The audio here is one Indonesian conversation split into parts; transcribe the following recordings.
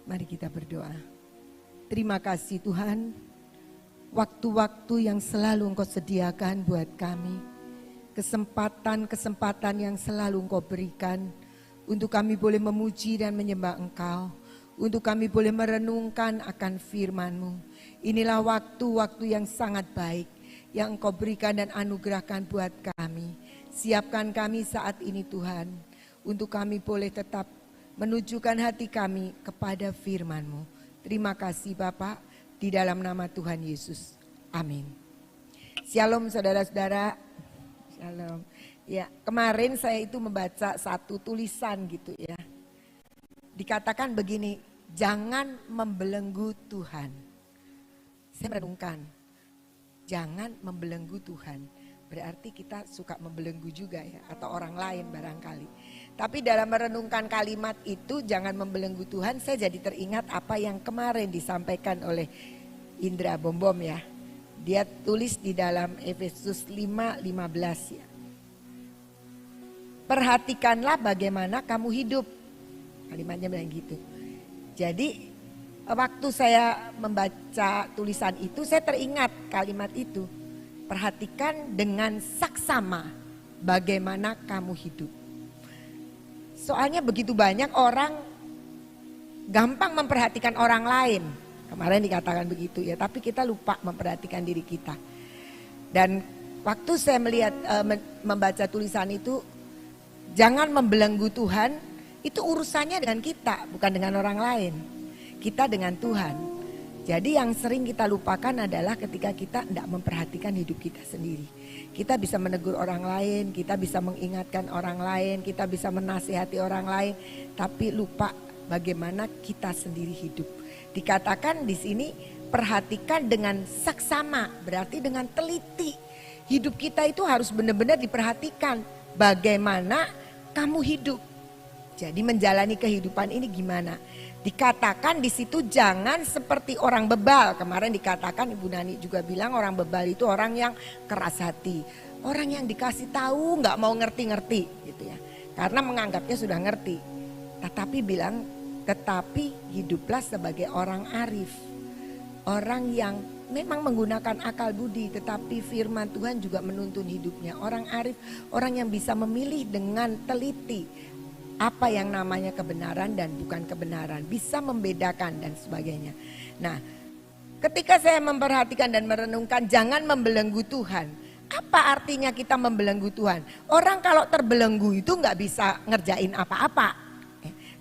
Mari kita berdoa. Terima kasih Tuhan, waktu-waktu yang selalu Engkau sediakan buat kami, kesempatan-kesempatan yang selalu Engkau berikan untuk kami boleh memuji dan menyembah Engkau, untuk kami boleh merenungkan akan firman-Mu. Inilah waktu-waktu yang sangat baik yang Engkau berikan dan anugerahkan buat kami. Siapkan kami saat ini Tuhan, untuk kami boleh tetap menunjukkan hati kami kepada firman-Mu. Terima kasih Bapak, di dalam nama Tuhan Yesus. Amin. Shalom saudara-saudara. Shalom. Ya, kemarin saya itu membaca satu tulisan gitu ya. Dikatakan begini, jangan membelenggu Tuhan. Saya merenungkan, jangan membelenggu Tuhan. Berarti kita suka membelenggu juga ya, atau orang lain barangkali. Tapi dalam merenungkan kalimat itu, jangan membelenggu Tuhan, saya jadi teringat apa yang kemarin disampaikan oleh Indra Bombom ya. Dia tulis di dalam Efesus 5:15 ya. Perhatikanlah bagaimana kamu hidup. Kalimatnya bilang gitu. Jadi waktu saya membaca tulisan itu, saya teringat kalimat itu. Perhatikan dengan saksama bagaimana kamu hidup. Soalnya begitu banyak orang gampang memperhatikan orang lain. Kemarin dikatakan begitu ya, tapi kita lupa memperhatikan diri kita. Dan waktu saya melihat membaca tulisan itu, jangan membelenggu Tuhan, itu urusannya dengan kita, bukan dengan orang lain. Kita dengan Tuhan. Jadi yang sering kita lupakan adalah ketika kita tidak memperhatikan hidup kita sendiri. Kita bisa menegur orang lain, kita bisa mengingatkan orang lain, kita bisa menasihati orang lain, tapi lupa bagaimana kita sendiri hidup. Dikatakan di sini perhatikan dengan saksama, berarti dengan teliti. Hidup kita itu harus benar-benar diperhatikan bagaimana kamu hidup. Jadi menjalani kehidupan ini gimana? Dikatakan di situ jangan seperti orang bebal. Kemarin dikatakan Ibu Nani juga bilang orang bebal itu orang yang keras hati. Orang yang dikasih tahu nggak mau ngerti-ngerti gitu ya. Karena menganggapnya sudah ngerti. Tetapi bilang tetapi hiduplah sebagai orang arif. Orang yang memang menggunakan akal budi, tetapi firman Tuhan juga menuntun hidupnya. Orang arif, orang yang bisa memilih dengan teliti apa yang namanya kebenaran dan bukan kebenaran, bisa membedakan dan sebagainya. Nah, ketika saya memperhatikan dan merenungkan jangan membelenggu Tuhan. Apa artinya kita membelenggu Tuhan? Orang kalau terbelenggu itu nggak bisa ngerjain apa-apa.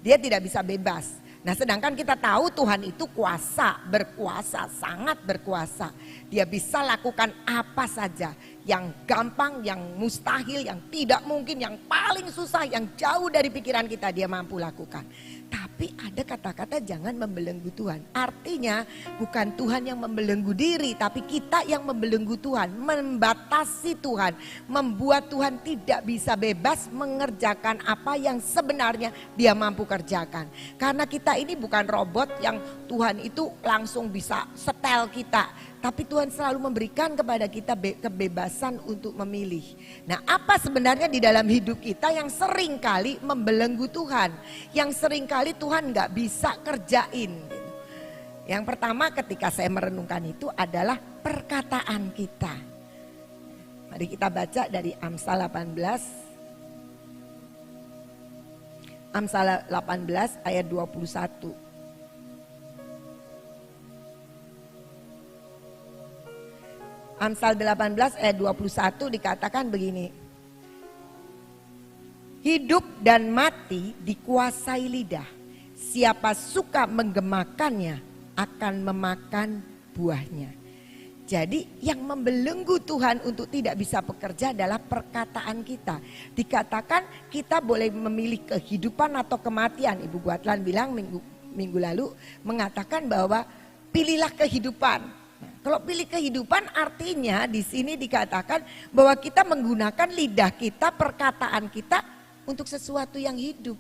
Dia tidak bisa bebas. Nah, sedangkan kita tahu Tuhan itu kuasa, berkuasa, sangat berkuasa. Dia bisa lakukan apa saja. Yang gampang, yang mustahil, yang tidak mungkin, yang paling susah, yang jauh dari pikiran kita dia mampu lakukan. Tapi ada kata-kata jangan membelenggu Tuhan. Artinya bukan Tuhan yang membelenggu diri, tapi kita yang membelenggu Tuhan. Membatasi Tuhan, membuat Tuhan tidak bisa bebas mengerjakan apa yang sebenarnya dia mampu kerjakan. Karena kita ini bukan robot yang Tuhan itu langsung bisa setel kita. Tapi Tuhan selalu memberikan kepada kita kebebasan untuk memilih. Nah, apa sebenarnya di dalam hidup kita yang sering kali membelenggu Tuhan? Yang sering kali Tuhan gak bisa kerjain. Yang pertama ketika saya merenungkan itu adalah perkataan kita. Mari kita baca dari Amsal 18. Amsal 18 ayat 21. Amsal 18 ayat 21 dikatakan begini. Hidup dan mati dikuasai lidah. Siapa suka menggemakannya akan memakan buahnya. Jadi yang membelenggu Tuhan untuk tidak bisa bekerja adalah perkataan kita. Dikatakan kita boleh memilih kehidupan atau kematian. Ibu Guatlan bilang minggu lalu mengatakan bahwa pilihlah kehidupan. Kalau pilih kehidupan artinya di sini dikatakan bahwa kita menggunakan lidah kita, perkataan kita untuk sesuatu yang hidup.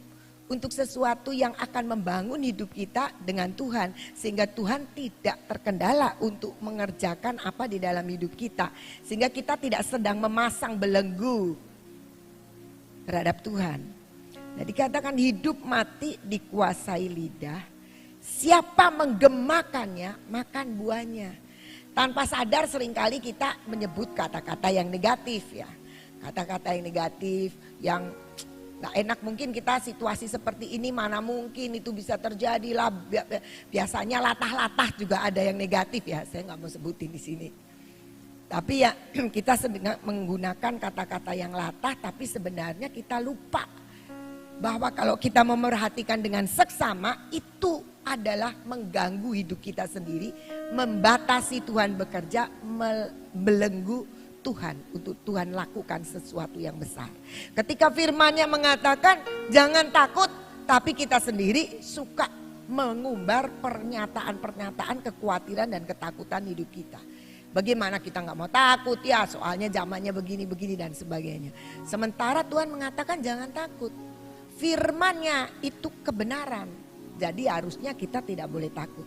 Untuk sesuatu yang akan membangun hidup kita dengan Tuhan. Sehingga Tuhan tidak terkendala untuk mengerjakan apa di dalam hidup kita. Sehingga kita tidak sedang memasang belenggu terhadap Tuhan. Nah, dikatakan hidup mati dikuasai lidah. Siapa menggemakannya, makan buahnya. Tanpa sadar seringkali kita menyebut kata-kata yang negatif ya. Kata-kata yang negatif, yang gak enak, mungkin kita situasi seperti ini mana mungkin itu bisa terjadi lah. Biasanya latah-latah juga ada yang negatif ya, saya gak mau sebutin di sini. Tapi ya kita menggunakan kata-kata yang latah, tapi sebenarnya kita lupa bahwa kalau kita memerhatikan dengan seksama itu adalah mengganggu hidup kita sendiri, membatasi Tuhan bekerja, membelenggu Tuhan untuk Tuhan lakukan sesuatu yang besar. Ketika firman-Nya mengatakan jangan takut, tapi kita sendiri suka mengumbar pernyataan-pernyataan kekhawatiran dan ketakutan hidup kita. Bagaimana kita nggak mau takut ya, soalnya zamannya begini-begini dan sebagainya. Sementara Tuhan mengatakan jangan takut. Firman-Nya itu kebenaran. Jadi harusnya kita tidak boleh takut.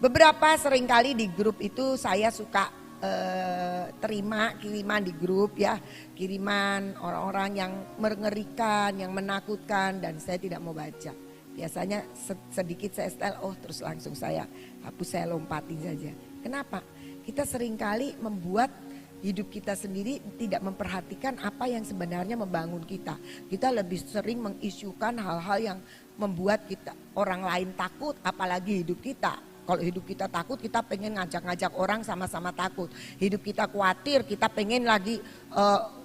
Beberapa seringkali di grup itu saya suka terima kiriman di grup ya. Kiriman orang-orang yang mengerikan, yang menakutkan, dan saya tidak mau baca. Biasanya sedikit saya setel, terus langsung saya hapus, saya lompatin saja. Kenapa? Kita seringkali membuat hidup kita sendiri tidak memperhatikan apa yang sebenarnya membangun kita. Kita lebih sering mengisukan hal-hal yang membuat kita orang lain takut, apalagi hidup kita. Kalau hidup kita takut, kita pengen ngajak-ngajak orang sama-sama takut. Hidup kita khawatir, kita pengen lagi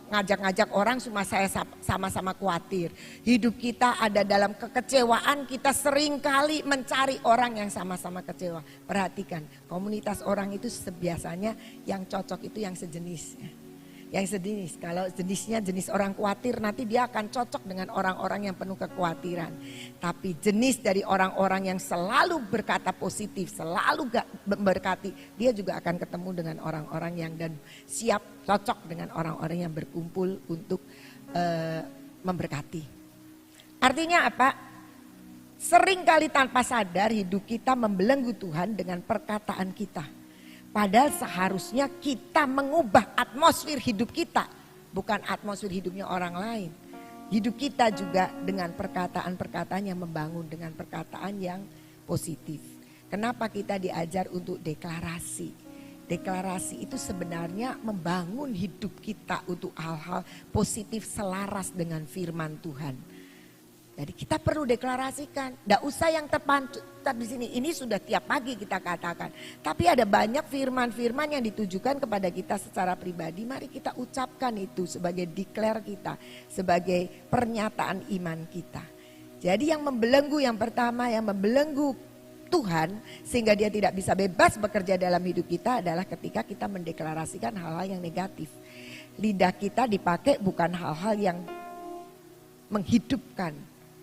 ngajak-ngajak orang cuma saya sama-sama khawatir. Hidup kita ada dalam kekecewaan, kita sering kali mencari orang yang sama-sama kecewa. Perhatikan, komunitas orang itu biasanya yang cocok itu yang sejenis. Yang sejenis, kalau jenisnya jenis orang khawatir, nanti dia akan cocok dengan orang-orang yang penuh kekhawatiran. Tapi jenis dari orang-orang yang selalu berkata positif, selalu memberkati, dia juga akan ketemu dengan orang-orang yang dan siap cocok dengan orang-orang yang berkumpul untuk memberkati. Artinya apa? Sering kali tanpa sadar hidup kita membelenggu Tuhan dengan perkataan kita. Padahal seharusnya kita mengubah atmosfer hidup kita, bukan atmosfer hidupnya orang lain. Hidup kita juga dengan perkataan-perkataan yang membangun, dengan perkataan yang positif. Kenapa kita diajar untuk deklarasi? Deklarasi itu sebenarnya membangun hidup kita untuk hal-hal positif selaras dengan firman Tuhan. Jadi kita perlu deklarasikan, tidak usah yang terpancing di sini. Ini sudah tiap pagi kita katakan. Tapi ada banyak firman-firman yang ditujukan kepada kita secara pribadi. Mari kita ucapkan itu sebagai declare kita, sebagai pernyataan iman kita. Jadi yang membelenggu yang pertama, yang membelenggu Tuhan sehingga dia tidak bisa bebas bekerja dalam hidup kita adalah ketika kita mendeklarasikan hal-hal yang negatif. Lidah kita dipakai bukan hal-hal yang menghidupkan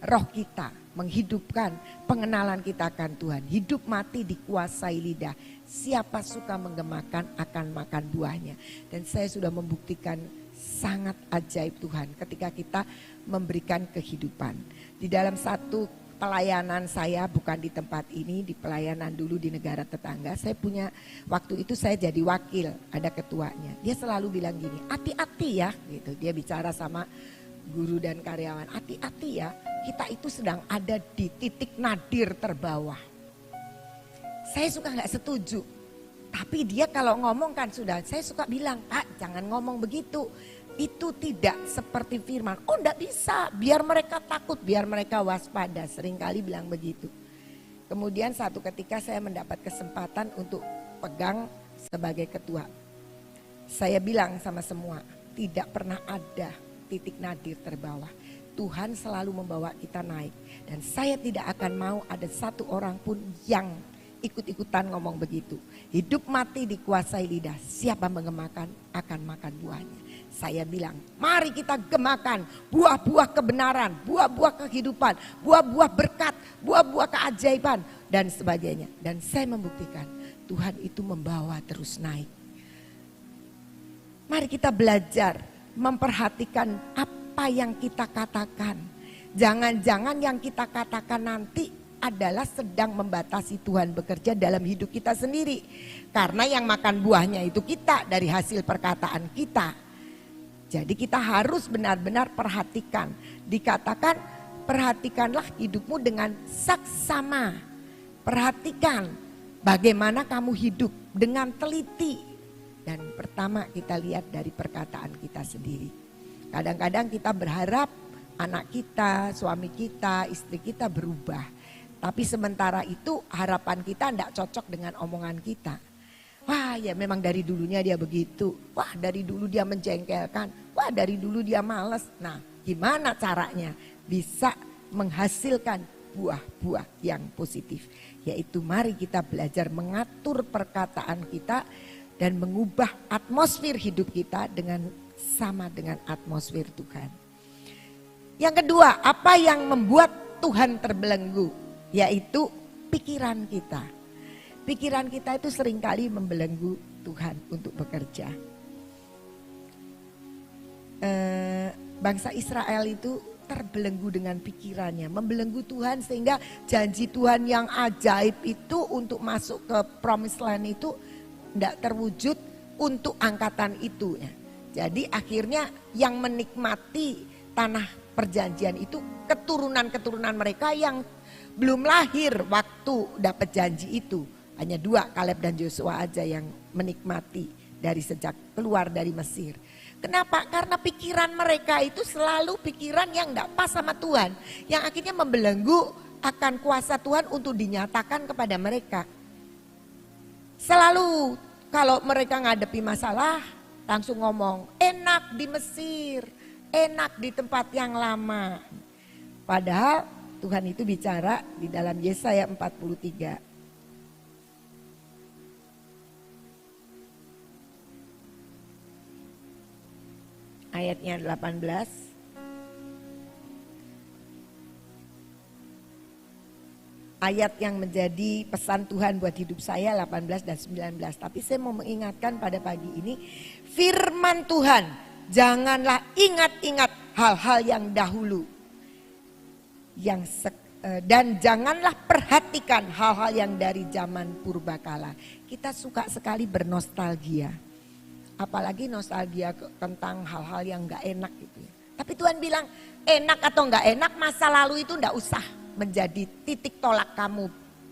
roh kita, menghidupkan pengenalan kita akan Tuhan. Hidup mati dikuasai lidah. Siapa suka menggemakan akan makan buahnya. Dan saya sudah membuktikan sangat ajaib Tuhan ketika kita memberikan kehidupan. Di dalam satu pelayanan saya, bukan di tempat ini, di pelayanan dulu di negara tetangga. Saya punya, waktu itu saya jadi wakil, ada ketuanya. Dia selalu bilang gini, hati-hati ya gitu. Dia bicara sama guru dan karyawan, hati-hati ya, kita itu sedang ada di titik nadir terbawah. Saya suka gak setuju, tapi dia kalau ngomong kan sudah, saya suka bilang, Pak jangan ngomong begitu, itu tidak seperti firman. Oh enggak bisa, biar mereka takut, biar mereka waspada, seringkali bilang begitu. Kemudian satu ketika saya mendapat kesempatan untuk pegang sebagai ketua. Saya bilang sama semua, tidak pernah ada titik nadir terbawah. Tuhan selalu membawa kita naik. Dan saya tidak akan mau ada satu orang pun yang ikut-ikutan ngomong begitu. Hidup mati dikuasai lidah. Siapa mengemakan akan makan buahnya. Saya bilang, mari kita gemakan buah-buah kebenaran, buah-buah kehidupan, buah-buah berkat, buah-buah keajaiban dan sebagainya. Dan saya membuktikan Tuhan itu membawa terus naik. Mari kita belajar memperhatikan apa yang kita katakan. Jangan-jangan yang kita katakan nanti adalah sedang membatasi Tuhan bekerja dalam hidup kita sendiri. Karena yang makan buahnya itu kita dari hasil perkataan kita. Jadi kita harus benar-benar perhatikan. Dikatakan perhatikanlah hidupmu dengan saksama. Perhatikan bagaimana kamu hidup dengan teliti. Dan pertama kita lihat dari perkataan kita sendiri. Kadang-kadang kita berharap anak kita, suami kita, istri kita berubah. Tapi sementara itu harapan kita tidak cocok dengan omongan kita. Wah ya memang dari dulunya dia begitu. Wah dari dulu dia menjengkelkan. Wah dari dulu dia malas. Nah gimana caranya bisa menghasilkan buah-buah yang positif. Yaitu mari kita belajar mengatur perkataan kita dan mengubah atmosfer hidup kita dengan sama dengan atmosfer Tuhan. Yang kedua, apa yang membuat Tuhan terbelenggu? Yaitu pikiran kita. Pikiran kita itu seringkali membelenggu Tuhan untuk bekerja. Bangsa Israel itu terbelenggu dengan pikirannya, membelenggu Tuhan sehingga janji Tuhan yang ajaib itu untuk masuk ke promised land itu tidak terwujud untuk angkatan itu ya. Jadi akhirnya yang menikmati tanah perjanjian itu keturunan-keturunan mereka yang belum lahir waktu dapat janji itu. Hanya 2, Kaleb dan Yosua aja yang menikmati dari sejak keluar dari Mesir. Kenapa? Karena pikiran mereka itu selalu pikiran yang tidak pas sama Tuhan. Yang akhirnya membelenggu akan kuasa Tuhan untuk dinyatakan kepada mereka. Selalu kalau mereka ngadepi masalah langsung ngomong enak di Mesir, enak di tempat yang lama. Padahal Tuhan itu bicara di dalam Yesaya 43. Ayatnya 18. Ayat yang menjadi pesan Tuhan buat hidup saya 18 dan 19. Tapi saya mau mengingatkan pada pagi ini firman Tuhan. Janganlah ingat-ingat hal-hal yang dahulu. Dan janganlah perhatikan hal-hal yang dari zaman purbakala. Kita suka sekali bernostalgia. Apalagi nostalgia tentang hal-hal yang gak enak gitu ya. Tapi Tuhan bilang enak atau gak enak masa lalu itu gak usah menjadi titik tolak kamu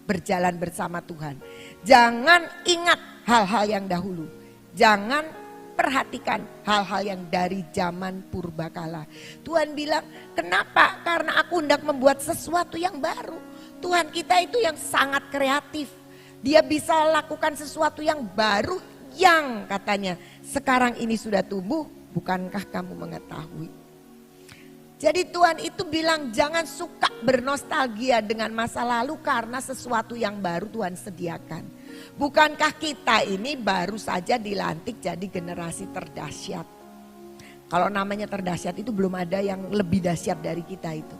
berjalan bersama Tuhan. Jangan ingat hal-hal yang dahulu. Jangan perhatikan hal-hal yang dari zaman purbakala. Tuhan bilang kenapa? Karena aku hendak membuat sesuatu yang baru. Tuhan kita itu yang sangat kreatif. Dia bisa lakukan sesuatu yang baru yang katanya sekarang ini sudah tumbuh, bukankah kamu mengetahui? Jadi Tuhan itu bilang jangan suka bernostalgia dengan masa lalu karena sesuatu yang baru Tuhan sediakan. Bukankah kita ini baru saja dilantik jadi generasi terdahsyat? Kalau namanya terdahsyat itu belum ada yang lebih dahsyat dari kita itu.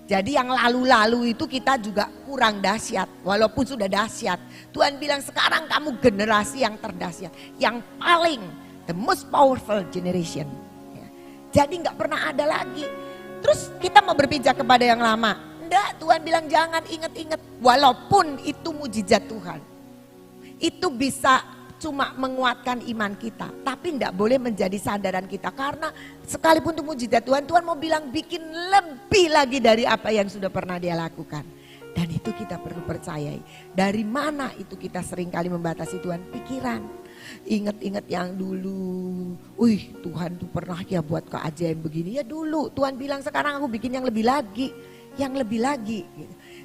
Jadi yang lalu-lalu itu kita juga kurang dahsyat. Walaupun sudah dahsyat. Tuhan bilang sekarang kamu generasi yang terdahsyat. Yang paling the most powerful generation. Ya. Jadi gak pernah ada lagi. Terus kita mau berpijak kepada yang lama. Enggak, Tuhan bilang jangan ingat-ingat. Walaupun itu mujizat Tuhan. Itu bisa cuma menguatkan iman kita. Tapi enggak boleh menjadi sandaran kita. Karena sekalipun itu mujizat Tuhan, Tuhan mau bilang bikin lebih lagi dari apa yang sudah pernah dia lakukan. Dan itu kita perlu percayai. Dari mana itu kita seringkali membatasi Tuhan? Pikiran. Ingat-ingat yang dulu. Tuhan tuh pernah ya buat keajaiban begini. Ya dulu Tuhan bilang sekarang aku bikin yang lebih lagi. Yang lebih lagi.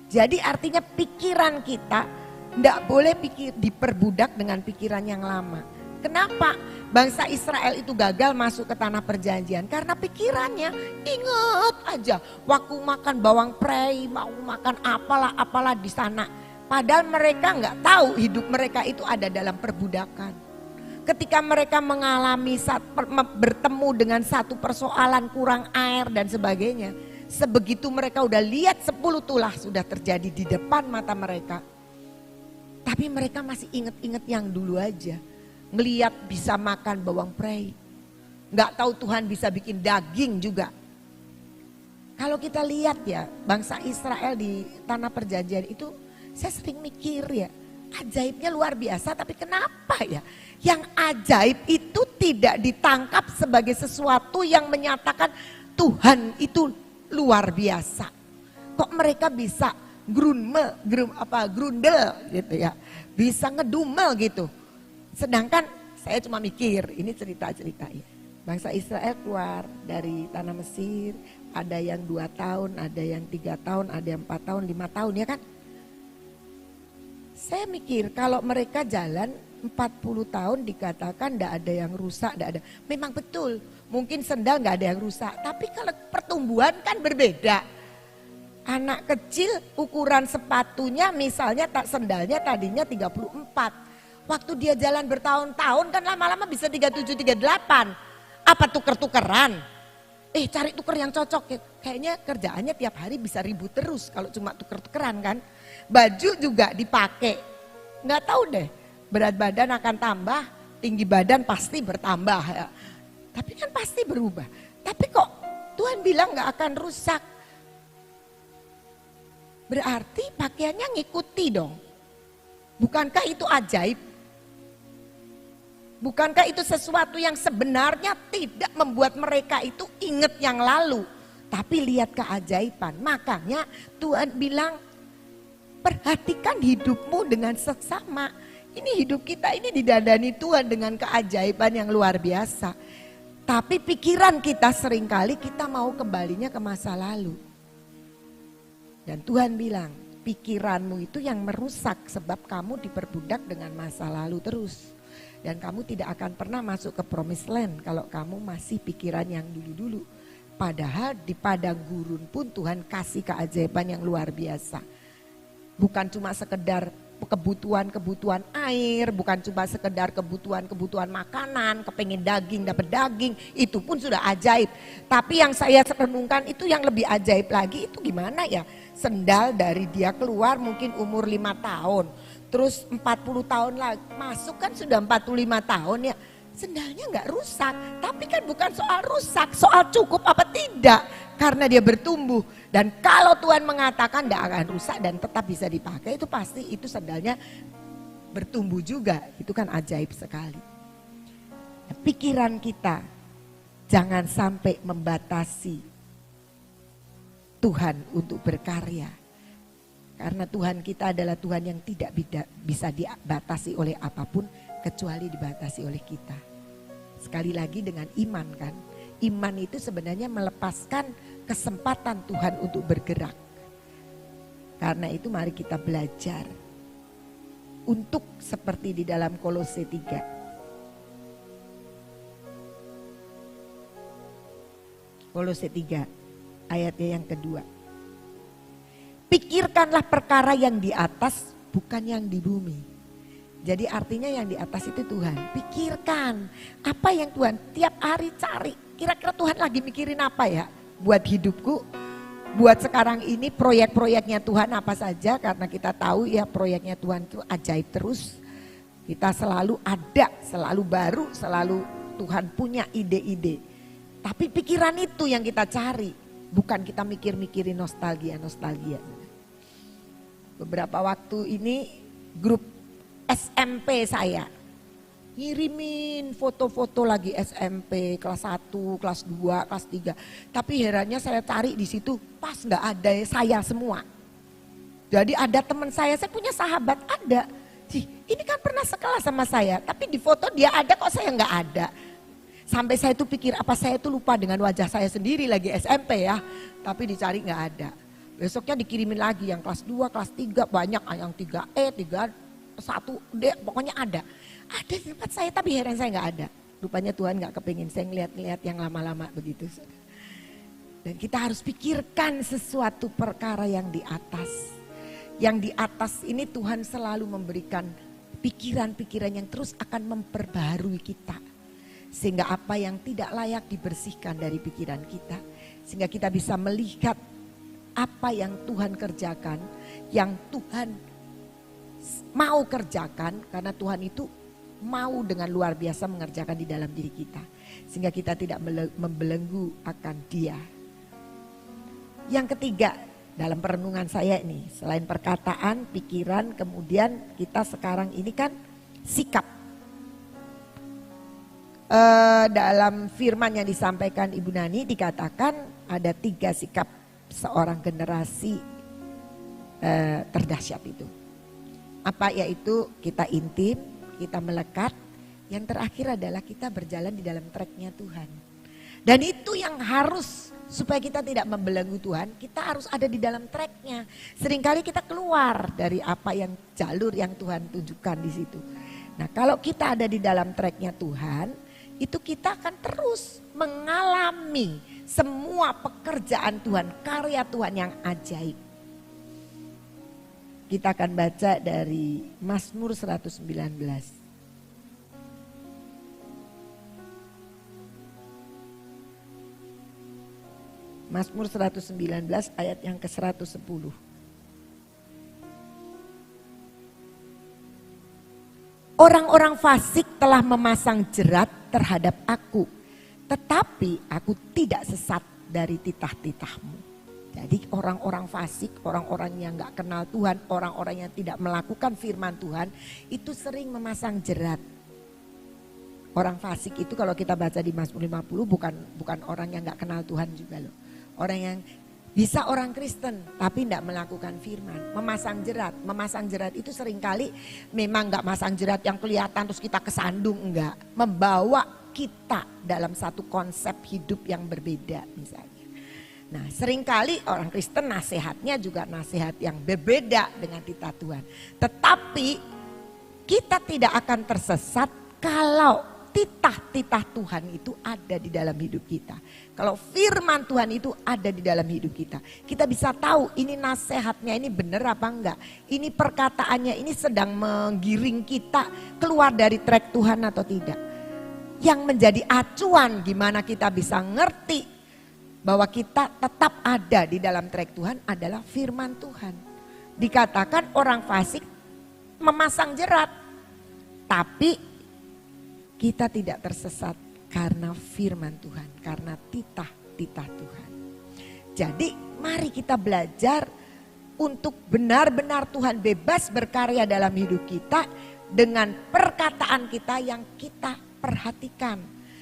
Jadi artinya pikiran kita tidak boleh diperbudak dengan pikiran yang lama. Kenapa bangsa Israel itu gagal masuk ke tanah perjanjian? Karena pikirannya ingat aja waktu makan bawang prei, mau makan apalah di sana. Padahal mereka nggak tahu hidup mereka itu ada dalam perbudakan. Ketika mereka mengalami bertemu dengan satu persoalan kurang air dan sebagainya. Sebegitu mereka udah lihat 10 tulah sudah terjadi di depan mata mereka. Tapi mereka masih ingat-ingat yang dulu aja. Ngeliat bisa makan bawang prei. Nggak tahu Tuhan bisa bikin daging juga. Kalau kita lihat ya bangsa Israel di tanah perjanjian itu. Saya sering mikir ya. Ajaibnya luar biasa tapi kenapa ya. Yang ajaib itu tidak ditangkap sebagai sesuatu yang menyatakan Tuhan itu luar biasa. Kok mereka bisa grundel gitu ya. Bisa ngedumel gitu. Sedangkan saya cuma mikir, ini cerita-cerita ya. Bangsa Israel keluar dari tanah Mesir, ada yang 2 tahun, ada yang 3 tahun, ada yang 4 tahun, 5 tahun ya kan. Saya mikir kalau mereka jalan 40 tahun dikatakan tidak ada yang rusak, tidak ada. Memang betul, mungkin sendal nggak ada yang rusak. Tapi kalau pertumbuhan kan berbeda. Anak kecil ukuran sepatunya misalnya sendalnya tadinya 34. Waktu dia jalan bertahun-tahun kan lama-lama bisa 37, 38. Apa tuker-tukeran? Cari tuker yang cocok. Kayaknya kerjaannya tiap hari bisa ribut terus kalau cuma tuker-tukeran kan. Baju juga dipakai. Nggak tahu deh, berat badan akan tambah, tinggi badan pasti bertambah. Ya. Tapi kan pasti berubah. Tapi kok Tuhan bilang nggak akan rusak. Berarti pakaiannya ngikuti dong. Bukankah itu ajaib? Bukankah itu sesuatu yang sebenarnya tidak membuat mereka itu ingat yang lalu. Tapi lihat keajaiban. Makanya Tuhan bilang perhatikan hidupmu dengan seksama. Ini hidup kita ini didandani Tuhan dengan keajaiban yang luar biasa. Tapi pikiran kita seringkali kita mau kembalinya ke masa lalu. Dan Tuhan bilang pikiranmu itu yang merusak sebab kamu diperbudak dengan masa lalu terus. Dan kamu tidak akan pernah masuk ke promised land kalau kamu masih pikiran yang dulu-dulu. Padahal di padang gurun pun Tuhan kasih keajaiban yang luar biasa. Bukan cuma sekedar kebutuhan air, bukan cuma sekedar kebutuhan makanan, kepengen daging dapat daging, itu pun sudah ajaib. Tapi yang saya renungkan itu yang lebih ajaib lagi itu gimana ya? Sendal dari dia keluar mungkin umur 5 tahun. Terus 40 tahun lagi masuk kan sudah 45 tahun ya. Sendalnya nggak rusak, tapi kan bukan soal rusak, soal cukup apa tidak. Karena dia bertumbuh dan kalau Tuhan mengatakan tidak akan rusak dan tetap bisa dipakai itu pasti itu sendalnya bertumbuh juga. Itu kan ajaib sekali. Pikiran kita jangan sampai membatasi Tuhan untuk berkarya. Karena Tuhan kita adalah Tuhan yang tidak bisa dibatasi oleh apapun kecuali dibatasi oleh kita. Sekali lagi dengan iman kan. Iman itu sebenarnya melepaskan kesempatan Tuhan untuk bergerak. Karena itu mari kita belajar untuk seperti di dalam Kolose 3. Kolose 3 ayatnya yang kedua. Pikirkanlah perkara yang di atas bukan yang di bumi. Jadi artinya yang di atas itu Tuhan. Pikirkan apa yang Tuhan tiap hari cari. Kira-kira Tuhan lagi mikirin apa ya buat hidupku. Buat sekarang ini proyek-proyeknya Tuhan apa saja. Karena kita tahu ya proyeknya Tuhan itu ajaib terus. Kita selalu ada, selalu baru, selalu Tuhan punya ide-ide. Tapi pikiran itu yang kita cari. Bukan kita mikir-mikirin nostalgia. Beberapa waktu ini grup SMP saya ngirimin foto-foto lagi SMP kelas 1, kelas 2, kelas 3. Tapi herannya saya cari di situ pas nggak ada saya semua. Jadi ada teman saya punya sahabat ada. Ini kan pernah sekelas sama saya, tapi di foto dia ada kok saya nggak ada. Sampai saya tuh pikir apa saya tuh lupa dengan wajah saya sendiri lagi SMP ya. Tapi dicari nggak ada. Besoknya dikirimin lagi yang kelas 2, kelas 3 banyak yang 3E, 1D pokoknya ada. Ada di tempat saya tapi heran saya nggak ada. Rupanya Tuhan nggak kepingin saya ngeliat-ngeliat yang lama-lama begitu. Dan kita harus pikirkan sesuatu perkara yang di atas. Yang di atas ini Tuhan selalu memberikan pikiran-pikiran yang terus akan memperbaharui kita. Sehingga apa yang tidak layak dibersihkan dari pikiran kita. Sehingga kita bisa melihat apa yang Tuhan kerjakan, yang Tuhan mau kerjakan karena Tuhan itu mau dengan luar biasa mengerjakan di dalam diri kita. Sehingga kita tidak membelenggu akan Dia. Yang ketiga dalam perenungan saya ini, selain perkataan, pikiran, kemudian kita sekarang ini kan sikap. Dalam firman yang disampaikan Ibu Nani dikatakan ada 3 sikap seorang generasi terdahsyat itu. Apa yaitu kita intim, kita melekat, yang terakhir adalah kita berjalan di dalam tracknya Tuhan. Dan itu yang harus, supaya kita tidak membelenggu Tuhan, kita harus ada di dalam tracknya. Seringkali kita keluar dari apa yang jalur yang Tuhan tunjukkan di situ. Nah kalau kita ada di dalam tracknya Tuhan, itu kita akan terus mengalami semua pekerjaan Tuhan, karya Tuhan yang ajaib. Kita akan baca dari Mazmur 119. Mazmur 119 ayat yang ke-110. Orang-orang fasik telah memasang jerat terhadap aku, tetapi aku tidak sesat dari titah-titahmu. Jadi orang-orang fasik, orang-orang yang gak kenal Tuhan, orang-orang yang tidak melakukan firman Tuhan, itu sering memasang jerat. Orang fasik itu kalau kita baca di Mazmur 50 bukan orang yang gak kenal Tuhan juga loh. Orang yang bisa orang Kristen tapi tidak melakukan firman, memasang jerat itu seringkali memang nggak masang jerat yang kelihatan terus kita kesandung, enggak, membawa kita dalam satu konsep hidup yang berbeda misalnya. Nah seringkali orang Kristen nasihatnya juga nasihat yang berbeda dengan titah Tuhan, tetapi kita tidak akan tersesat kalau titah-titah Tuhan itu ada di dalam hidup kita. Kalau firman Tuhan itu ada di dalam hidup kita, kita bisa tahu ini nasihatnya ini benar apa enggak. Ini perkataannya ini sedang menggiring kita keluar dari track Tuhan atau tidak. Yang menjadi acuan gimana kita bisa ngerti bahwa kita tetap ada di dalam track Tuhan adalah firman Tuhan. Dikatakan orang fasik memasang jerat, tapi kita tidak tersesat karena firman Tuhan, karena titah-titah Tuhan. Jadi mari kita belajar untuk benar-benar Tuhan bebas berkarya dalam hidup kita dengan perkataan kita yang kita perhatikan.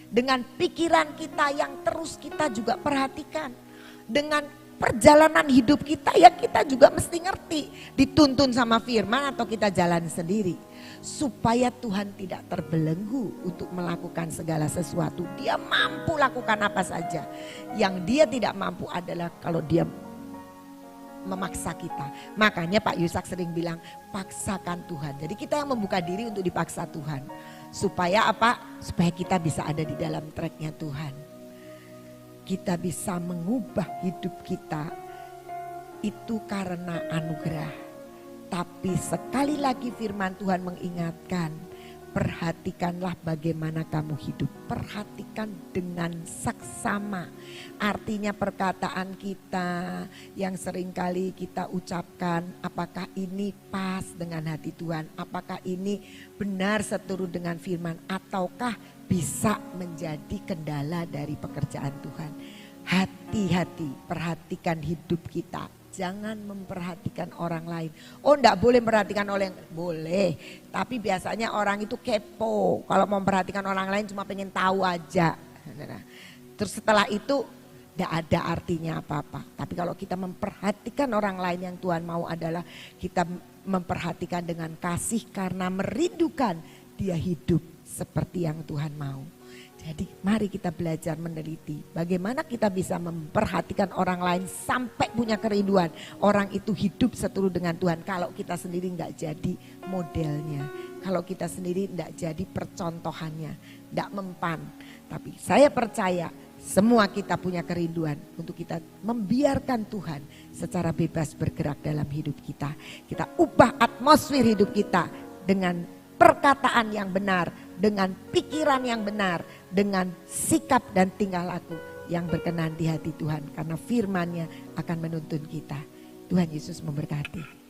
Dengan pikiran kita yang terus kita juga perhatikan. Dengan perjalanan hidup kita yang kita juga mesti ngerti. Dituntun sama firman atau kita jalan sendiri. Supaya Tuhan tidak terbelenggu untuk melakukan segala sesuatu. Dia mampu lakukan apa saja. Yang dia tidak mampu adalah kalau dia memaksa kita. Makanya Pak Yusak sering bilang paksakan Tuhan. Jadi kita yang membuka diri untuk dipaksa Tuhan. Supaya apa? Supaya kita bisa ada di dalam tracknya Tuhan. Kita bisa mengubah hidup kita itu karena anugerah. Tapi sekali lagi firman Tuhan mengingatkan, perhatikanlah bagaimana kamu hidup. Perhatikan dengan saksama. Artinya perkataan kita yang seringkali kita ucapkan, apakah ini pas dengan hati Tuhan? Apakah ini benar seturut dengan firman? Ataukah bisa menjadi kendala dari pekerjaan Tuhan? Hati-hati, perhatikan hidup kita. Jangan memperhatikan orang lain. Oh enggak boleh memperhatikan oleh, boleh. Tapi biasanya orang itu kepo. Kalau mau memperhatikan orang lain cuma pengen tahu aja. Terus setelah itu enggak ada artinya apa-apa. Tapi kalau kita memperhatikan orang lain yang Tuhan mau adalah kita memperhatikan dengan kasih karena merindukan dia hidup seperti yang Tuhan mau. Jadi mari kita belajar meneliti bagaimana kita bisa memperhatikan orang lain sampai punya kerinduan. Orang itu hidup seturut dengan Tuhan kalau kita sendiri enggak jadi modelnya. Kalau kita sendiri enggak jadi percontohannya, enggak mempan. Tapi saya percaya semua kita punya kerinduan untuk kita membiarkan Tuhan secara bebas bergerak dalam hidup kita. Kita ubah atmosfer hidup kita dengan perkataan yang benar, dengan pikiran yang benar, dengan sikap dan tingkah laku yang berkenan di hati Tuhan. Karena firman-Nya akan menuntun kita. Tuhan Yesus memberkati.